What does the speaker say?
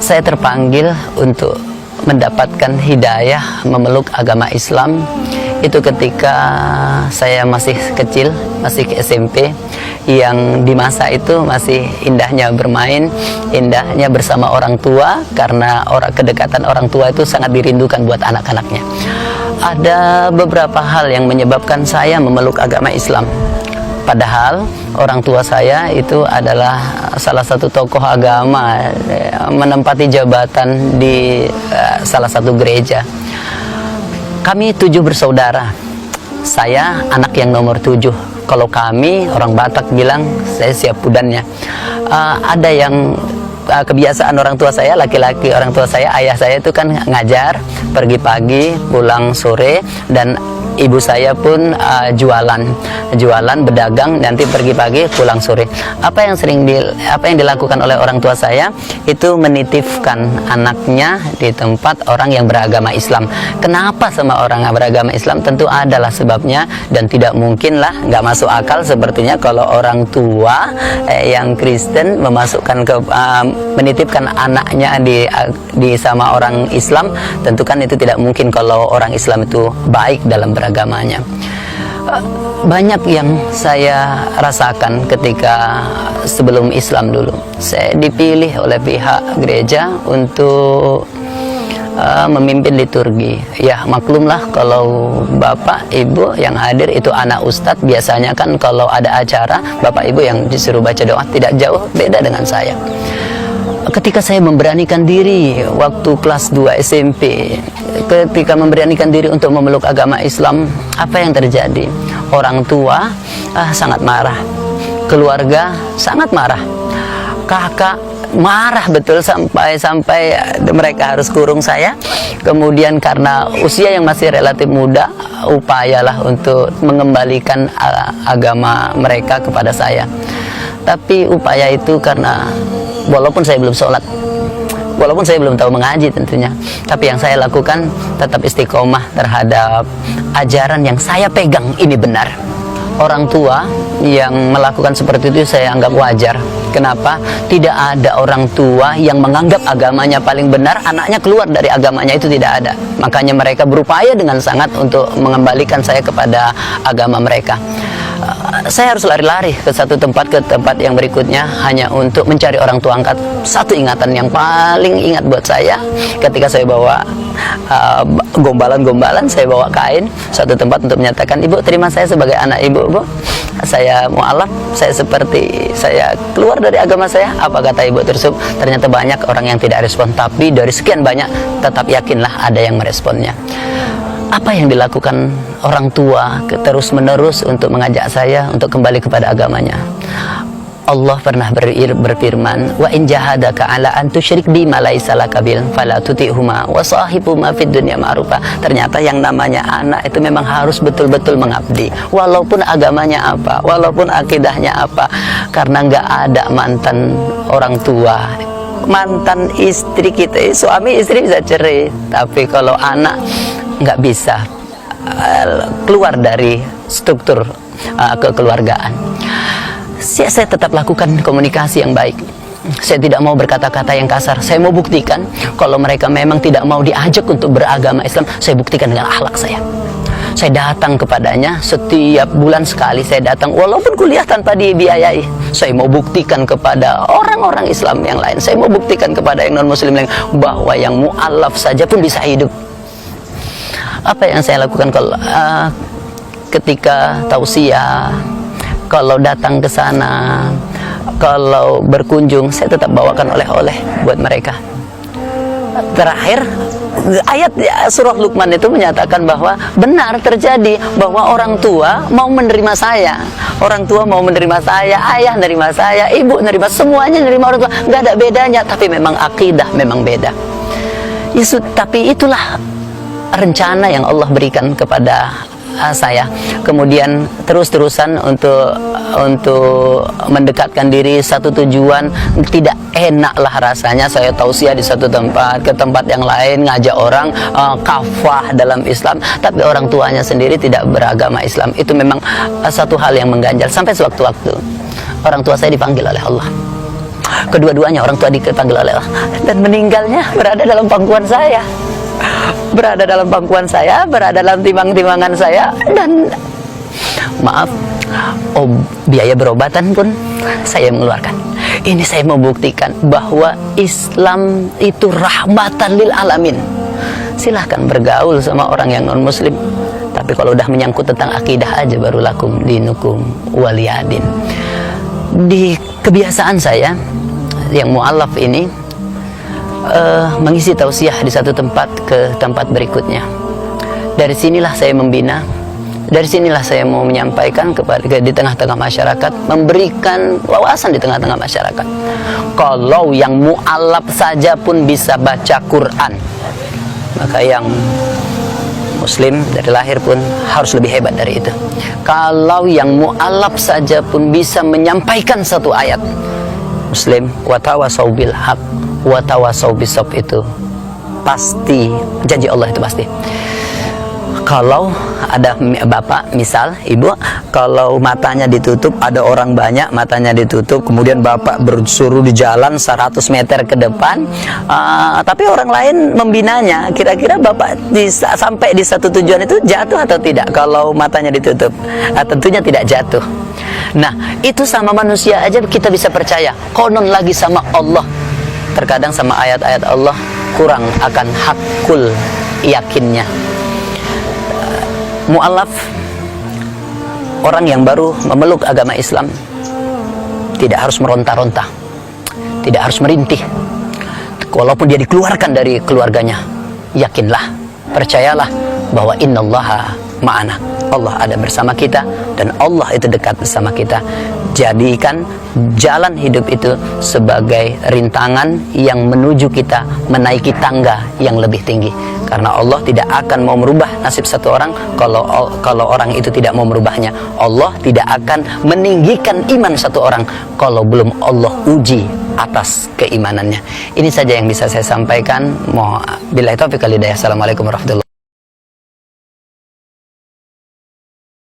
saya terpanggil untuk mendapatkan hidayah memeluk agama Islam itu ketika saya masih kecil, masih ke SMP, yang di masa itu masih indahnya bermain, indahnya bersama orang tua, karena kedekatan orang tua itu sangat dirindukan buat anak-anaknya. Ada beberapa hal yang menyebabkan saya memeluk agama Islam. Padahal orang tua saya itu adalah salah satu tokoh agama, menempati jabatan di salah satu gereja. Kami 7 bersaudara. Saya anak yang nomor 7. Kalau kami, orang Batak bilang, saya siap pudannya. Ada yang kebiasaan orang tua saya, laki-laki orang tua saya, ayah saya itu kan ngajar, pergi pagi, pulang sore, dan ibu saya pun jualan berdagang, nanti pergi pagi pulang sore. Apa yang dilakukan oleh orang tua saya itu menitipkan anaknya di tempat orang yang beragama Islam. Kenapa sama orang yang beragama Islam? Tentu adalah sebabnya, dan tidak mungkin lah, nggak masuk akal sepertinya kalau orang tua yang Kristen menitipkan anaknya di sama orang Islam. Tentu kan itu tidak mungkin kalau orang Islam itu baik dalam beragamanya. Banyak yang saya rasakan ketika sebelum Islam dulu. Saya dipilih oleh pihak gereja untuk memimpin liturgi. Ya maklumlah kalau bapak ibu yang hadir itu anak ustadz, biasanya kan kalau ada acara bapak ibu yang disuruh baca doa. Tidak jauh beda dengan saya. Ketika saya memberanikan diri waktu kelas 2 SMP, ketika memberanikan diri untuk memeluk agama Islam, apa yang terjadi? Orang tua sangat marah, keluarga sangat marah, kakak marah betul, sampai mereka harus kurung saya. Kemudian karena usia yang masih relatif muda, upayalah untuk mengembalikan agama mereka kepada saya. Tapi upaya itu karena walaupun saya belum sholat, walaupun saya belum tahu mengaji tentunya, tapi yang saya lakukan tetap istiqomah terhadap ajaran yang saya pegang ini benar. Orang tua yang melakukan seperti itu saya anggap wajar. Kenapa? Tidak ada orang tua yang menganggap agamanya paling benar, anaknya keluar dari agamanya, itu tidak ada. Makanya mereka berupaya dengan sangat untuk mengembalikan saya kepada agama mereka. Saya harus lari-lari ke satu tempat ke tempat yang berikutnya hanya untuk mencari orang tua angkat. Satu ingatan yang paling ingat buat saya ketika saya bawa gombalan, saya bawa kain satu tempat untuk menyatakan, ibu terima saya sebagai anak ibu, bu. Saya mualaf, saya keluar dari agama saya. Apa kata ibu tersebut? Ternyata banyak orang yang tidak respon, tapi dari sekian banyak tetap yakinlah ada yang meresponnya. Apa yang dilakukan orang tua terus menerus untuk mengajak saya untuk kembali kepada agamanya? Allah pernah berfirman, wa in jahadaka ala an tusyrik bi ma laisa laka bil fala tuti'huma wa sahibhuma fid dunya ma'rufa. Ternyata yang namanya anak itu memang harus betul-betul mengabdi, walaupun agamanya apa, walaupun akidahnya apa. Karena nggak ada mantan orang tua, mantan istri kita, suami istri bisa cerai, tapi kalau anak nggak bisa keluar dari struktur kekeluargaan. Saya tetap lakukan komunikasi yang baik. Saya tidak mau berkata-kata yang kasar. Saya mau buktikan kalau mereka memang tidak mau diajak untuk beragama Islam, saya buktikan dengan akhlak saya. Saya datang kepadanya setiap bulan sekali, saya datang walaupun kuliah tanpa dibiayai. Saya mau buktikan kepada orang-orang Islam yang lain, saya mau buktikan kepada yang non-muslim lain bahwa yang mu'alaf saja pun bisa hidup. Apa yang saya lakukan kalau ketika tausiah, kalau datang ke sana, kalau berkunjung, saya tetap bawakan oleh-oleh buat mereka. Terakhir, ayat surah Luqman itu menyatakan bahwa benar terjadi bahwa orang tua mau menerima saya, orang tua mau menerima saya, ayah menerima saya, ibu menerima, semuanya menerima orang tua, nggak ada bedanya. Tapi memang akidah memang beda. Tapi itulah rencana yang Allah berikan kepada saya. Kemudian terus-terusan untuk mendekatkan diri satu tujuan. Tidak enaklah rasanya saya tausiah di satu tempat ke tempat yang lain, ngajak orang kafah dalam Islam, tapi orang tuanya sendiri tidak beragama Islam. Itu memang satu hal yang mengganjal. Sampai sewaktu-waktu orang tua saya dipanggil oleh Allah. Kedua-duanya orang tua dipanggil oleh Allah, dan meninggalnya berada dalam pangkuan saya, berada dalam pangkuan saya, berada dalam timbang-timbangan saya, dan maaf, biaya berobatan pun saya mengeluarkan. Ini saya membuktikan bahwa Islam itu rahmatan lil alamin. Silahkan bergaul sama orang yang non muslim, tapi kalau udah menyangkut tentang akidah aja, baru lakum dinukum waliyadin. Di kebiasaan saya yang mu'alaf ini, mengisi tausiah di satu tempat ke tempat berikutnya. Dari sinilah saya membina, dari sinilah saya mau menyampaikan di tengah-tengah masyarakat, memberikan wawasan di tengah-tengah masyarakat. Kalau yang mu'alaf saja pun bisa baca Quran, maka yang muslim dari lahir pun harus lebih hebat dari itu. Kalau yang mu'alaf saja pun bisa menyampaikan satu ayat, muslim watawasau bil haq watawasau bisab, itu pasti janji Allah, itu pasti. Kalau ada bapak, misal ibu, kalau matanya ditutup, ada orang banyak matanya ditutup, kemudian bapak bersuruh di jalan 100 meter ke depan, tapi orang lain membinanya, kira-kira bapak sampai di satu tujuan itu jatuh atau tidak kalau matanya ditutup? Tentunya tidak jatuh. Nah, itu sama manusia aja kita bisa percaya, konon lagi sama Allah. Terkadang sama ayat-ayat Allah kurang akan hakul yakinnya. Mu'alaf, orang yang baru memeluk agama Islam, tidak harus meronta-ronta, tidak harus merintih. Walaupun dia dikeluarkan dari keluarganya, yakinlah, percayalah bahwa innallaha ma'ana, Allah ada bersama kita, dan Allah itu dekat bersama kita. Jadikan jalan hidup itu sebagai rintangan yang menuju kita menaiki tangga yang lebih tinggi. Karena Allah tidak akan mau merubah nasib satu orang kalau orang itu tidak mau merubahnya. Allah tidak akan meninggikan iman satu orang kalau belum Allah uji atas keimanannya. Ini saja yang bisa saya sampaikan. Billahi taufiq wal hidayah. Assalamualaikum warahmatullahi wabarakatuh.